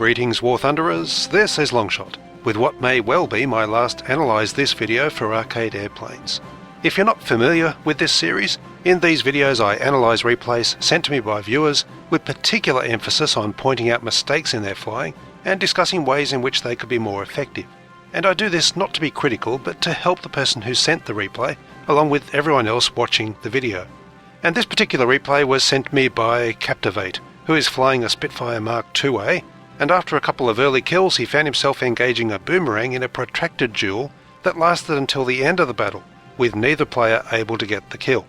Greetings War Thunderers, this is Longshot, with what may well be my last Analyse This video for arcade airplanes. If you're not familiar with this series, in these videos I analyse replays sent to me by viewers with particular emphasis on pointing out mistakes in their flying and discussing ways in which they could be more effective. And I do this not to be critical, but to help the person who sent the replay, along with everyone else watching the video. And this particular replay was sent me by Captivate, who is flying a Spitfire Mark IIA, and after a couple of early kills he found himself engaging a Boomerang in a protracted duel that lasted until the end of the battle, with neither player able to get the kill.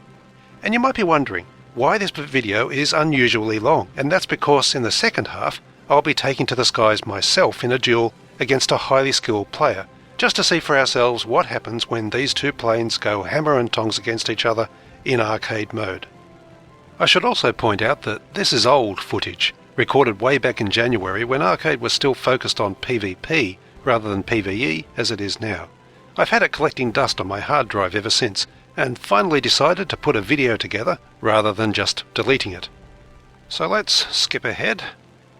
And you might be wondering why this video is unusually long, and that's because in the second half I'll be taking to the skies myself in a duel against a highly skilled player, just to see for ourselves what happens when these two planes go hammer and tongs against each other in arcade mode. I should also point out that this is old footage, recorded way back in January when arcade was still focused on PvP rather than PvE as it is now. I've had it collecting dust on my hard drive ever since, and finally decided to put a video together rather than just deleting it. So let's skip ahead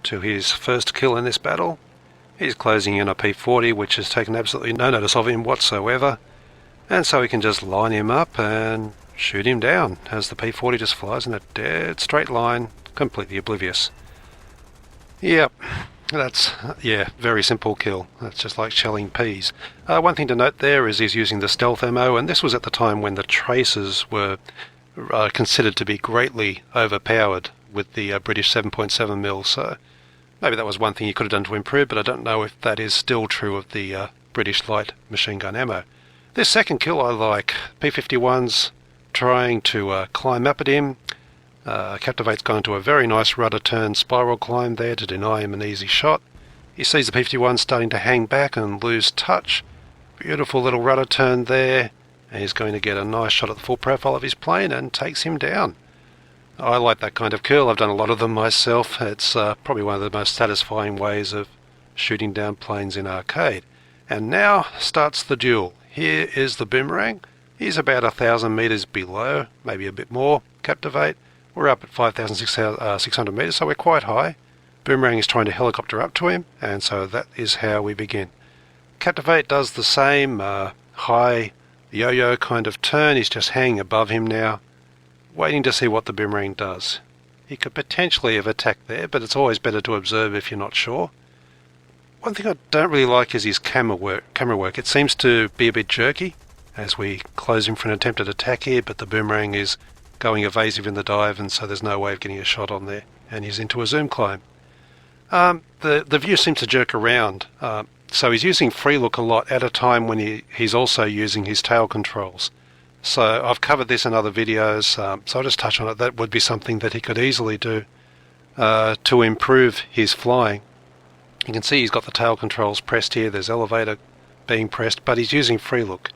to his first kill in this battle. He's closing in a P40 which has taken absolutely no notice of him whatsoever, and so we can just line him up and shoot him down as the P40 just flies in a dead straight line, completely oblivious. Yep, that's, very simple kill. That's just like shelling peas. One thing to note there is he's using the stealth ammo, and this was at the time when the tracers were considered to be greatly overpowered with the British 7.7mm, so maybe that was one thing he could have done to improve, but I don't know if that is still true of the British light machine gun ammo. This second kill I like. P-51's trying to climb up at him. Captivate's gone to a very nice rudder turn spiral climb there to deny him an easy shot. He sees the P-51 starting to hang back and lose touch. Beautiful little rudder turn there, and he's going to get a nice shot at the full profile of his plane and takes him down. I like that kind of kill. I've done a lot of them myself. It's probably one of the most satisfying ways of shooting down planes in arcade. And now starts the duel. Here is the Boomerang. He's about 1,000 meters below, maybe a bit more, Captivate. We're up at 5,600 meters, so we're quite high. Boomerang is trying to helicopter up to him, and so that is how we begin. Captivate does the same high yo-yo kind of turn. He's just hanging above him now, waiting to see what the Boomerang does. He could potentially have attacked there, but it's always better to observe if you're not sure. One thing I don't really like is his camera work. It seems to be a bit jerky as we close him for an attempted attack here, but the Boomerang is going evasive in the dive, and so there's no way of getting a shot on there, and he's into a zoom climb. The view seems to jerk around, so he's using free look a lot at a time when he's also using his tail controls. So I've covered this in other videos, so I'll just touch on it. That would be something that he could easily do to improve his flying. You can see he's got the tail controls pressed here, there's elevator being pressed, but he's using free look,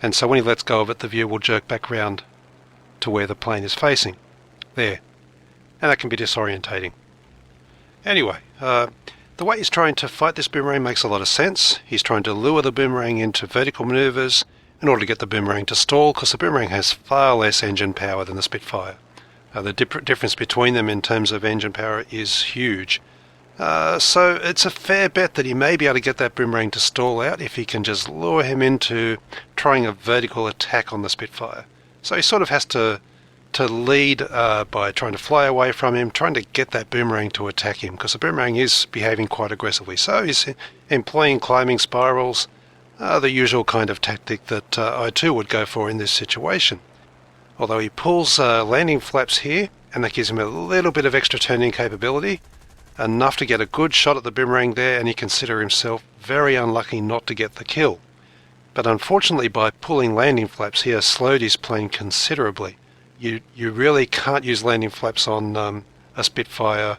and so when he lets go of it the view will jerk back round to where the plane is facing. There. And that can be disorientating. Anyway, the way he's trying to fight this Boomerang makes a lot of sense. He's trying to lure the Boomerang into vertical maneuvers in order to get the Boomerang to stall, because the Boomerang has far less engine power than the Spitfire. The difference between them in terms of engine power is huge. So it's a fair bet that he may be able to get that Boomerang to stall out if he can just lure him into trying a vertical attack on the Spitfire. So he sort of has to lead by trying to fly away from him, trying to get that Boomerang to attack him, because the Boomerang is behaving quite aggressively. So he's employing climbing spirals, the usual kind of tactic that I too would go for in this situation. Although he pulls landing flaps here, and that gives him a little bit of extra turning capability, enough to get a good shot at the Boomerang there, and he considers himself very unlucky not to get the kill. But unfortunately, by pulling landing flaps, he has slowed his plane considerably. You really can't use landing flaps on a Spitfire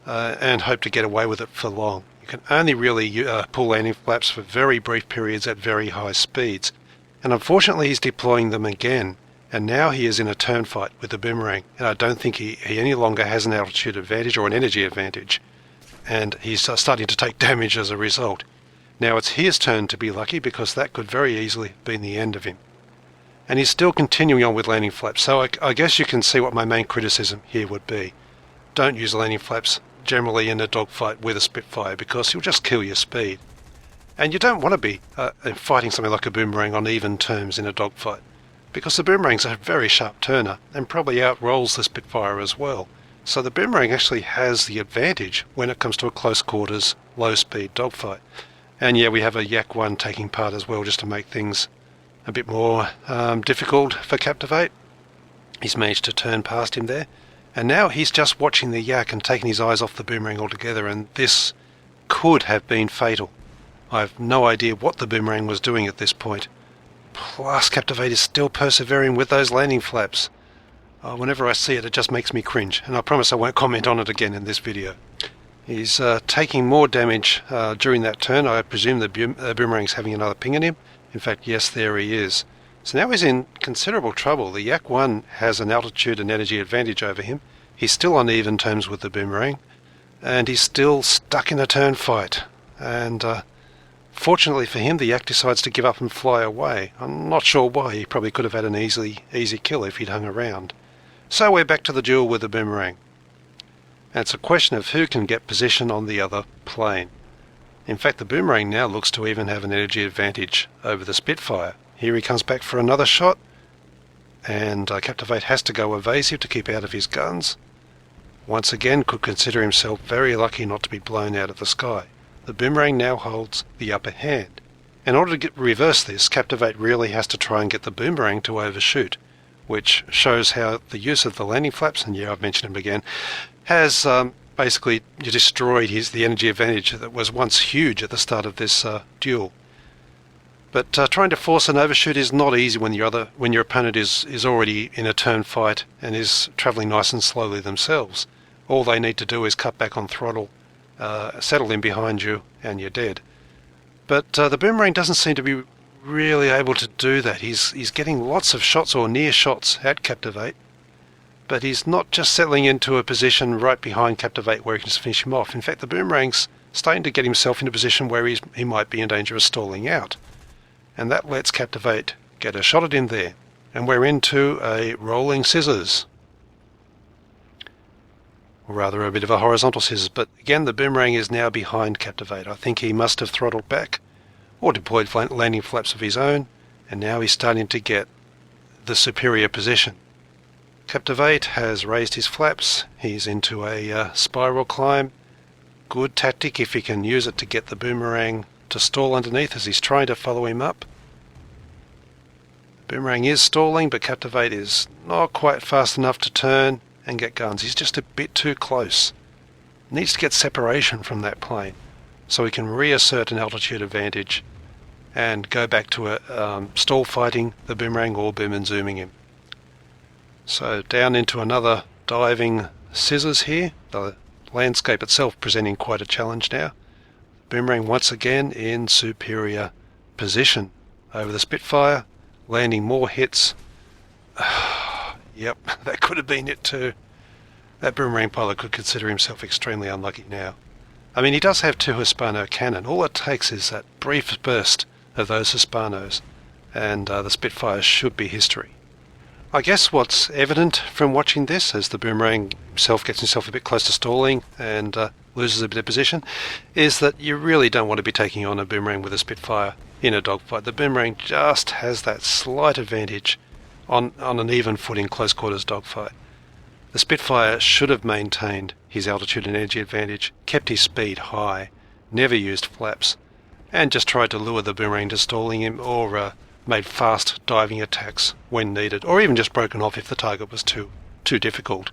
and hope to get away with it for long. You can only really pull landing flaps for very brief periods at very high speeds. And unfortunately, he's deploying them again, and now he is in a turn fight with the Boomerang, and I don't think he any longer has an altitude advantage or an energy advantage, and he's starting to take damage as a result. Now it's his turn to be lucky, because that could very easily have been the end of him. And he's still continuing on with landing flaps, so I guess you can see what my main criticism here would be. Don't use landing flaps generally in a dogfight with a Spitfire, because he'll just kill your speed. And you don't want to be fighting something like a Boomerang on even terms in a dogfight, because the Boomerang's a very sharp turner and probably outrolls the Spitfire as well. So the Boomerang actually has the advantage when it comes to a close quarters, low speed dogfight. And yeah, we have a Yak 1 taking part as well, just to make things a bit more difficult for Captivate. He's managed to turn past him there, and now he's just watching the Yak and taking his eyes off the Boomerang altogether, and this could have been fatal. I have no idea what the Boomerang was doing at this point. Plus, Captivate is still persevering with those landing flaps. Whenever I see it, it just makes me cringe, and I promise I won't comment on it again in this video. He's taking more damage during that turn. I presume the Boomerang's having another ping in him. In fact, yes, there he is. So now he's in considerable trouble. The Yak 1 has an altitude and energy advantage over him. He's still on even terms with the Boomerang, and he's still stuck in a turn fight. And fortunately for him, the Yak decides to give up and fly away. I'm not sure why. He probably could have had an easy kill if he'd hung around. So we're back to the duel with the Boomerang. And it's a question of who can get position on the other plane. In fact, the Boomerang now looks to even have an energy advantage over the Spitfire. Here he comes back for another shot, and Captivate has to go evasive to keep out of his guns. Once again, could consider himself very lucky not to be blown out of the sky. The Boomerang now holds the upper hand. In order to reverse this, Captivate really has to try and get the Boomerang to overshoot, which shows how the use of the landing flaps, and yeah, I've mentioned him again, has basically destroyed the energy advantage that was once huge at the start of this duel. But trying to force an overshoot is not easy when your opponent is already in a turn fight and is travelling nice and slowly themselves. All they need to do is cut back on throttle, settle in behind you, and you're dead. But the Boomerang doesn't seem to be really able to do that. He's getting lots of shots or near shots at Captivate, but he's not just settling into a position right behind Captivate where he can just finish him off. In fact, the Boomerang's starting to get himself in a position where he might be in danger of stalling out. And that lets Captivate get a shot at him there. And we're into a rolling scissors. Or rather a bit of a horizontal scissors, but again the Boomerang is now behind Captivate. I think he must have throttled back or deployed landing flaps of his own, and now he's starting to get the superior position. Captivate has raised his flaps. He's into a spiral climb. Good tactic if he can use it to get the Boomerang to stall underneath as he's trying to follow him up. Boomerang is stalling, but Captivate is not quite fast enough to turn and get guns. He's just a bit too close. Needs to get separation from that plane so he can reassert an altitude advantage and go back to stall fighting the Boomerang or boom and zooming him. So down into another diving scissors here. The landscape itself presenting quite a challenge now. Boomerang once again in superior position over the Spitfire, landing more hits. Yep, that could have been it too. That Boomerang pilot could consider himself extremely unlucky now. I mean, he does have 2 Hispano cannon. All it takes is that brief burst of those Hispanos, and the Spitfire should be history. I guess what's evident from watching this, as the Boomerang himself gets himself a bit close to stalling and loses a bit of position, is that you really don't want to be taking on a Boomerang with a Spitfire in a dogfight. The Boomerang just has that slight advantage on an even footing close quarters dogfight. The Spitfire should have maintained his altitude and energy advantage, kept his speed high, never used flaps, and just tried to lure the Boomerang to stalling him, or made fast diving attacks when needed, or even just broken off if the target was too difficult.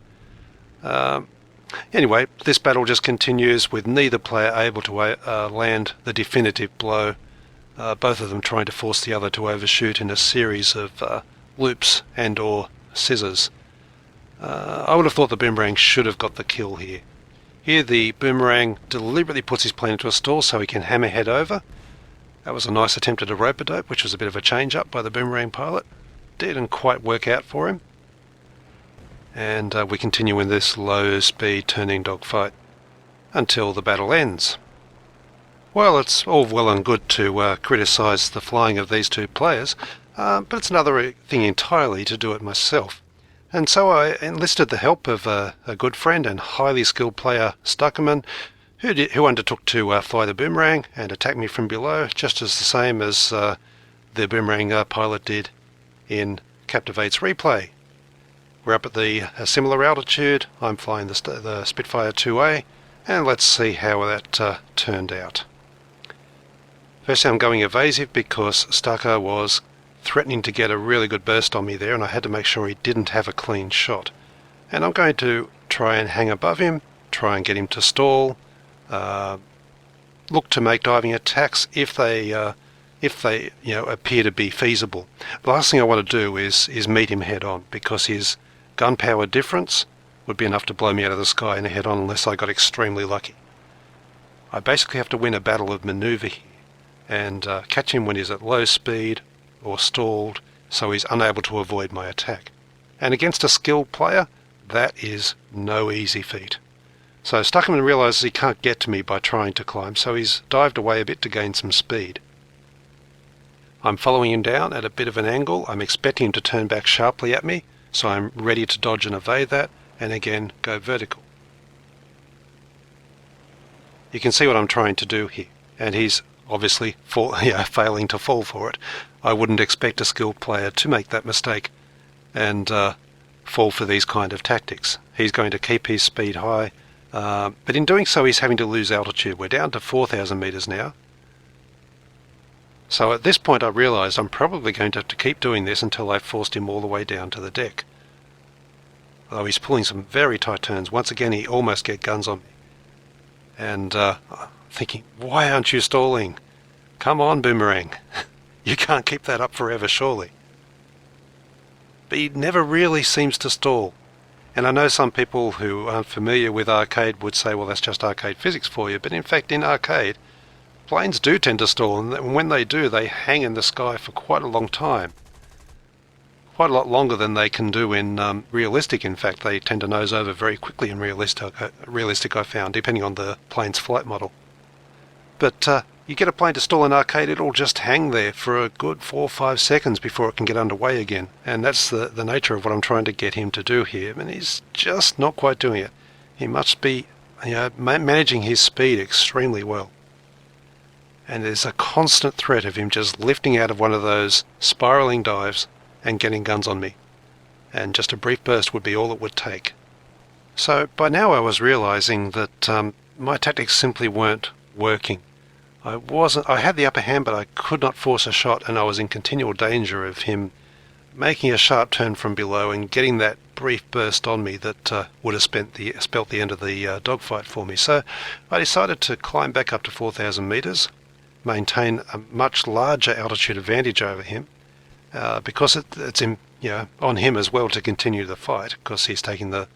Anyway, this battle just continues with neither player able to land the definitive blow, both of them trying to force the other to overshoot in a series of loops and or scissors. I would have thought the Boomerang should have got the kill here. Here the Boomerang deliberately puts his plane into a stall so he can hammerhead over. That was a nice attempt at a rope-a-dope, which was a bit of a change-up by the Boomerang pilot. Didn't quite work out for him. And we continue in this low-speed turning dogfight until the battle ends. Well, it's all well and good to criticise the flying of these 2 players, but it's another thing entirely to do it myself. And so I enlisted the help of a good friend and highly skilled player, Stuckerman, who undertook to fly the Boomerang and attack me from below, just as the same as the Boomerang pilot did in Captivate's replay. We're up at a similar altitude. I'm flying the Spitfire 2A, and let's see how that turned out. Firstly, I'm going evasive because Stucker was threatening to get a really good burst on me there, and I had to make sure he didn't have a clean shot. And I'm going to try and hang above him, try and get him to stall, look to make diving attacks if they appear to be feasible. The last thing I want to do is meet him head on, because his gun power difference would be enough to blow me out of the sky in a head on unless I got extremely lucky. I basically have to win a battle of maneuver here and catch him when he's at low speed or stalled, so he's unable to avoid my attack. And against a skilled player, that is no easy feat. So Stuckerman realises he can't get to me by trying to climb, so he's dived away a bit to gain some speed. I'm following him down at a bit of an angle. I'm expecting him to turn back sharply at me, so I'm ready to dodge and evade that, and again go vertical. You can see what I'm trying to do here, and he's obviously failing to fall for it. I wouldn't expect a skilled player to make that mistake and fall for these kind of tactics. He's going to keep his speed high, but in doing so he's having to lose altitude. We're down to 4,000 meters now. So at this point I realised I'm probably going to have to keep doing this until I've forced him all the way down to the deck. Although he's pulling some very tight turns. Once again he almost gets guns on me. And thinking, why aren't you stalling? Come on, Boomerang. You can't keep that up forever, surely. But he never really seems to stall. And I know some people who aren't familiar with arcade would say, well, that's just arcade physics for you. But in fact, in arcade, planes do tend to stall. And when they do, they hang in the sky for quite a long time. Quite a lot longer than they can do in realistic. In fact, they tend to nose over very quickly in realistic, I found, depending on the plane's flight model. But you get a plane to stall in arcade, it'll just hang there for a good 4 or 5 seconds before it can get underway again. And that's the nature of what I'm trying to get him to do here. And he's just not quite doing it. He must be managing his speed extremely well. And there's a constant threat of him just lifting out of one of those spiraling dives and getting guns on me. And just a brief burst would be all it would take. So by now I was realizing that my tactics simply weren't working. I had the upper hand, but I could not force a shot, and I was in continual danger of him making a sharp turn from below and getting that brief burst on me that would have spelt the end of the dogfight for me. So I decided to climb back up to 4,000 meters, maintain a much larger altitude advantage over him, because it's on him as well to continue the fight, because he's taking the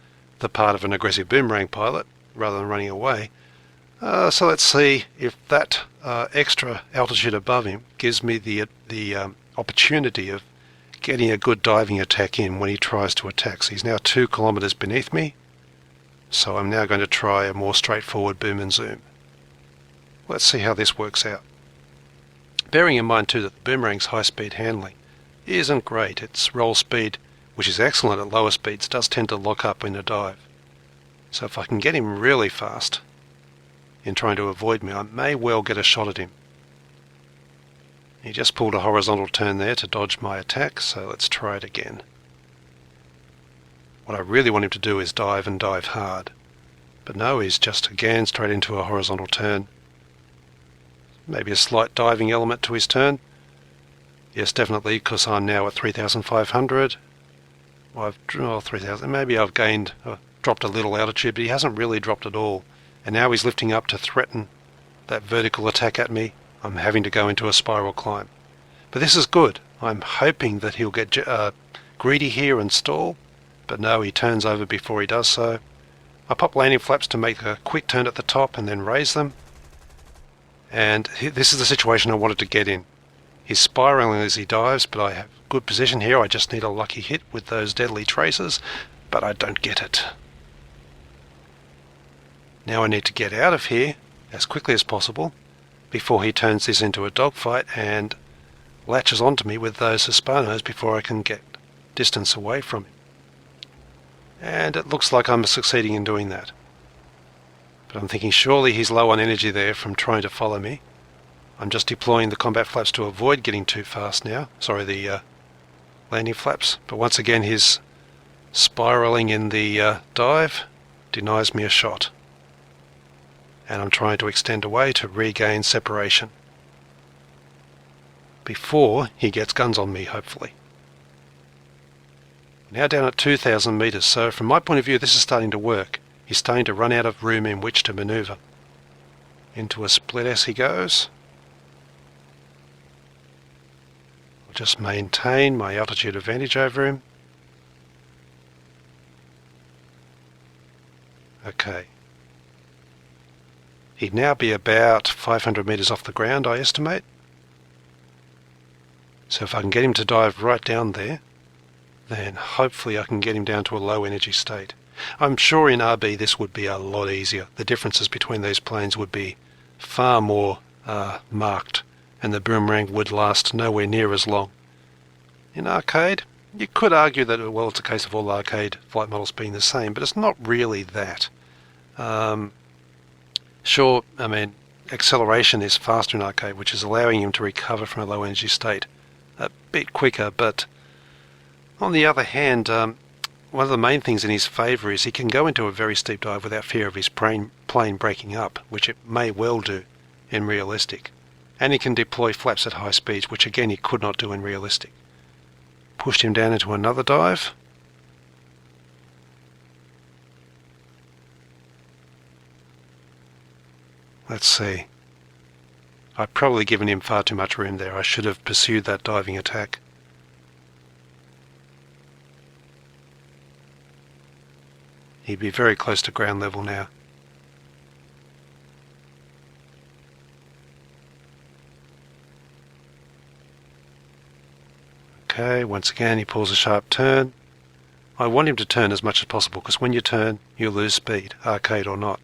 part of an aggressive Boomerang pilot rather than running away. So let's see if that extra altitude above him gives me the opportunity of getting a good diving attack in when he tries to attack. So he's now 2 kilometers beneath me, so I'm now going to try a more straightforward boom and zoom. Let's see how this works out. Bearing in mind too that the Boomerang's high-speed handling isn't great. Its roll speed, which is excellent at lower speeds, does tend to lock up in a dive. So if I can get him really fast in trying to avoid me, I may well get a shot at him. He just pulled a horizontal turn there to dodge my attack, so let's try it again. What I really want him to do is dive and dive hard. But no, he's just again straight into a horizontal turn. Maybe a slight diving element to his turn. Yes, definitely, because I'm now at 3,500. 3,000. Maybe I've dropped a little altitude, but he hasn't really dropped at all. And now he's lifting up to threaten that vertical attack at me. I'm having to go into a spiral climb. But this is good. I'm hoping that he'll get greedy here and stall. But no, he turns over before he does so. I pop landing flaps to make a quick turn at the top and then raise them. And this is the situation I wanted to get in. He's spiraling as he dives, but I have good position here. I just need a lucky hit with those deadly traces, but I don't get it. Now I need to get out of here as quickly as possible before he turns this into a dogfight and latches onto me with those Hispanos before I can get distance away from him. And it looks like I'm succeeding in doing that. But I'm thinking surely he's low on energy there from trying to follow me. I'm just deploying the combat flaps to avoid getting too fast now. Sorry, the landing flaps. But once again, his spiraling in the dive denies me a shot. And I'm trying to extend away to regain separation before he gets guns on me, hopefully. Now down at 2,000 meters, so from my point of view this is starting to work. He's starting to run out of room in which to maneuver. Into a split S he goes. I'll just maintain my altitude advantage over him. Okay. He'd now be about 500 meters off the ground, I estimate. So if I can get him to dive right down there, then hopefully I can get him down to a low energy state. I'm sure in RB this would be a lot easier. The differences between these planes would be far more marked, and the Boomerang would last nowhere near as long. In arcade, you could argue that, well, it's a case of all arcade flight models being the same, but it's not really that. Sure, I mean, acceleration is faster in arcade, which is allowing him to recover from a low energy state a bit quicker, but on the other hand, one of the main things in his favour is he can go into a very steep dive without fear of his plane breaking up, which it may well do in realistic. And he can deploy flaps at high speeds, which again he could not do in realistic. Pushed him down into another dive. Let's see. I've probably given him far too much room there. I should have pursued that diving attack. He'd be very close to ground level now. Okay, once again he pulls a sharp turn. I want him to turn as much as possible, because when you turn, you lose speed, arcade or not.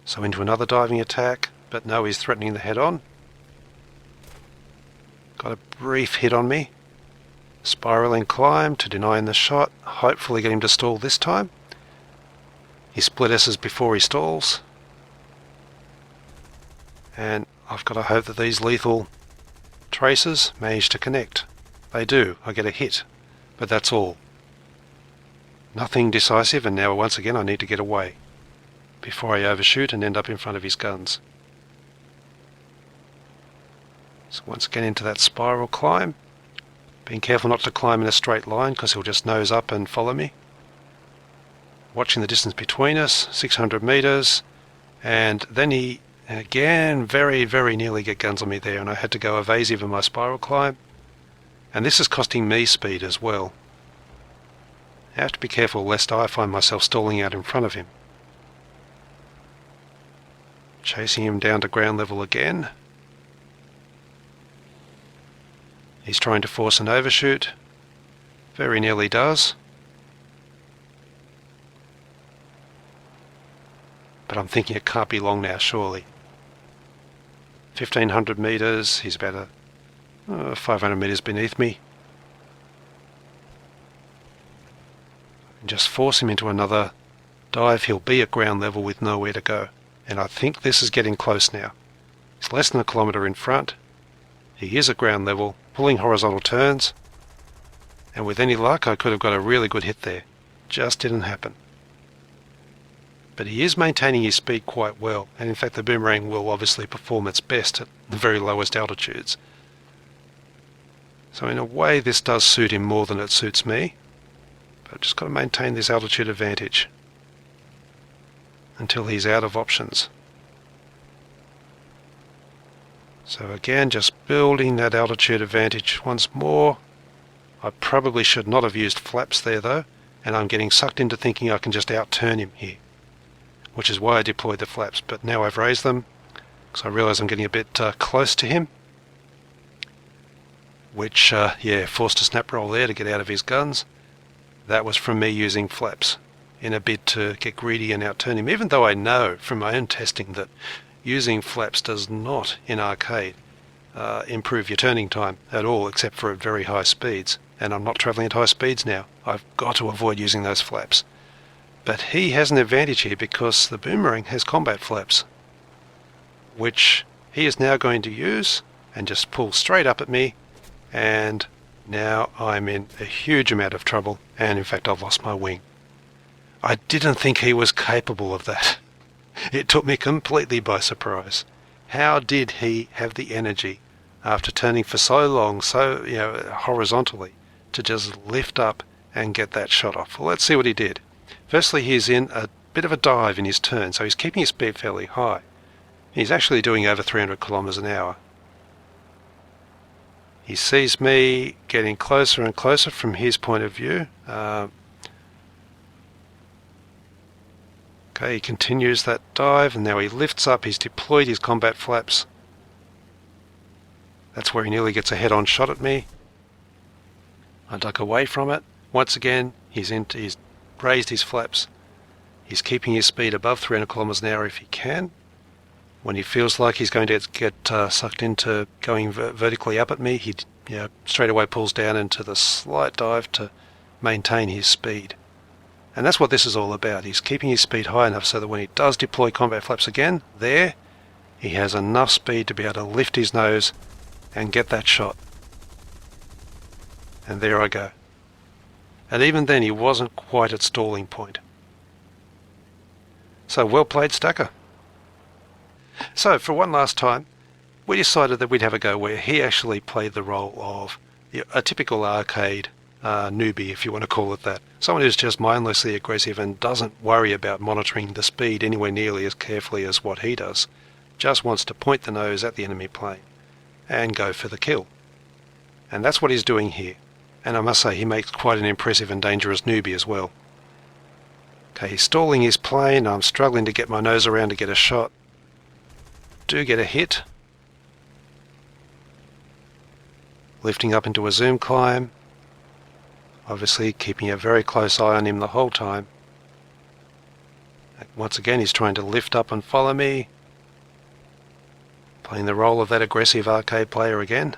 So into another diving attack, but no, he's threatening the head-on. Got a brief hit on me. Spiraling climb to deny him the shot. Hopefully get him to stall this time. He split S's before he stalls. And I've got to hope that these lethal traces manage to connect. They do. I get a hit. But that's all. Nothing decisive, and now once again I need to get away before I overshoot and end up in front of his guns. So once again into that spiral climb. Being careful not to climb in a straight line, because he'll just nose up and follow me. Watching the distance between us, 600 meters, and then he again very, very nearly get guns on me there, and I had to go evasive in my spiral climb. And this is costing me speed as well. I have to be careful lest I find myself stalling out in front of him. Chasing him down to ground level again. He's trying to force an overshoot. Very nearly does. But I'm thinking it can't be long now, surely. 1,500 meters. He's about 500 meters beneath me. And just force him into another dive. He'll be at ground level with nowhere to go. And I think this is getting close now. He's less than a kilometre in front. He is at ground level, pulling horizontal turns, and with any luck I could have got a really good hit there. Just didn't happen. But he is maintaining his speed quite well, and in fact the Boomerang will obviously perform its best at the very lowest altitudes. So in a way this does suit him more than it suits me, but I've just got to maintain this altitude advantage until he's out of options. So again, just building that altitude advantage once more. I probably should not have used flaps there though, and I'm getting sucked into thinking I can just outturn him here, which is why I deployed the flaps. But now I've raised them, because I realise I'm getting a bit close to him, which, forced a snap roll there to get out of his guns. That was from me using flaps in a bid to get greedy and outturn him, even though I know from my own testing that using flaps does not, in arcade, improve your turning time at all, except for at very high speeds. And I'm not travelling at high speeds now. I've got to avoid using those flaps. But he has an advantage here because the Boomerang has combat flaps, which he is now going to use and just pull straight up at me, and now I'm in a huge amount of trouble, and in fact I've lost my wing. I didn't think he was capable of that. It took me completely by surprise. How did he have the energy, after turning for so long, so horizontally, to just lift up and get that shot off? Well, let's see what he did. Firstly, he's in a bit of a dive in his turn, so he's keeping his speed fairly high. He's actually doing over 300 kilometers an hour. He sees me getting closer and closer from his point of view. Okay, he continues that dive, and now he lifts up. He's deployed his combat flaps. That's where he nearly gets a head-on shot at me. I duck away from it. Once again, he's raised his flaps. He's keeping his speed above 300 kilometers an hour if he can. When he feels like he's going to get sucked into going vertically up at me, he straight away pulls down into the slight dive to maintain his speed. And that's what this is all about. He's keeping his speed high enough so that when he does deploy combat flaps again, he has enough speed to be able to lift his nose and get that shot. And there I go. And even then he wasn't quite at stalling point. So well played, Stacker. So for one last time, we decided that we'd have a go where he actually played the role of a typical arcade newbie, if you want to call it that. Someone who's just mindlessly aggressive and doesn't worry about monitoring the speed anywhere nearly as carefully as what he does. Just wants to point the nose at the enemy plane and go for the kill. And that's what he's doing here. And I must say, he makes quite an impressive and dangerous newbie as well. Okay, he's stalling his plane. I'm struggling to get my nose around to get a shot. Do get a hit. Lifting up into a zoom climb. Obviously keeping a very close eye on him the whole time. Once again, he's trying to lift up and follow me. Playing the role of that aggressive arcade player again.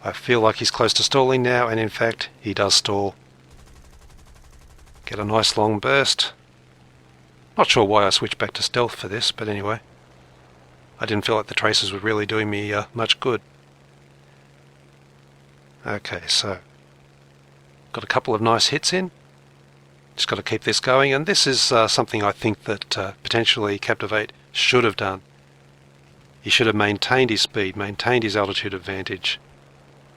I feel like he's close to stalling now, and in fact, he does stall. Get a nice long burst. Not sure why I switched back to stealth for this, but anyway. I didn't feel like the traces were really doing me much good. Okay, so got a couple of nice hits in. Just got to keep this going, and this is something I think that potentially Captivate should have done. He should have maintained his speed, maintained his altitude advantage,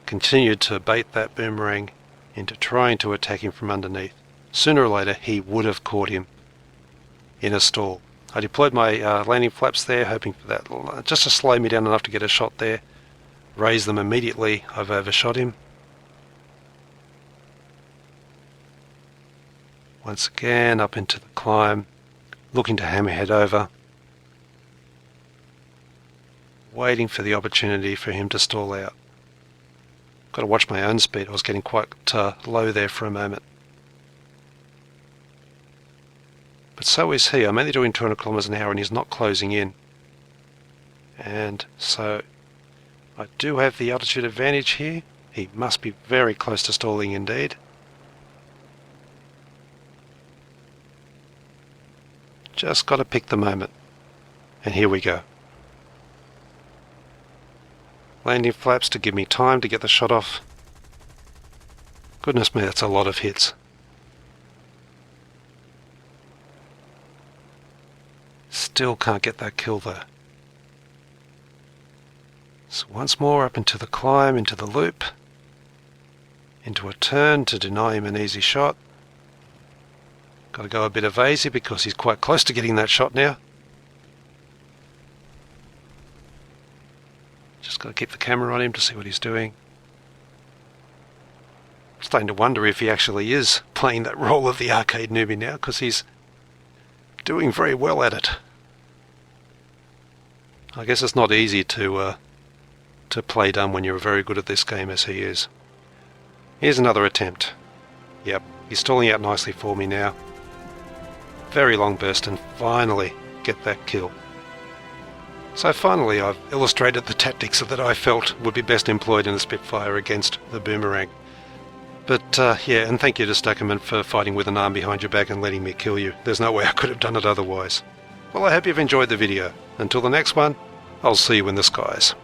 continued to bait that Boomerang into trying to attack him from underneath. Sooner or later he would have caught him in a stall. I deployed my landing flaps there, hoping for that just to slow me down enough to get a shot there. Raise them immediately. I've overshot him. Once again up into the climb, looking to hammerhead over, waiting for the opportunity for him to stall out. Got to watch my own speed. I was getting quite low there for a moment. But so is he. I'm only doing 200 kilometers an hour and he's not closing in. And so I do have the altitude advantage here. He must be very close to stalling indeed. Just got to pick the moment. And here we go. Landing flaps to give me time to get the shot off. Goodness me, that's a lot of hits. Still can't get that kill though. So once more up into the climb, into the loop, into a turn to deny him an easy shot. Got to go a bit evasive because he's quite close to getting that shot now. Just got to keep the camera on him to see what he's doing. I'm starting to wonder if he actually is playing that role of the arcade newbie now, because he's doing very well at it. I guess it's not easy to play dumb when you're very good at this game as he is. Here's another attempt. Yep, he's stalling out nicely for me now. Very long burst and finally get that kill. So finally I've illustrated the tactics that I felt would be best employed in the Spitfire against the Boomerang. But yeah, and thank you to Stuckerman for fighting with an arm behind your back and letting me kill you. There's no way I could have done it otherwise. Well, I hope you've enjoyed the video. Until the next one, I'll see you in the skies.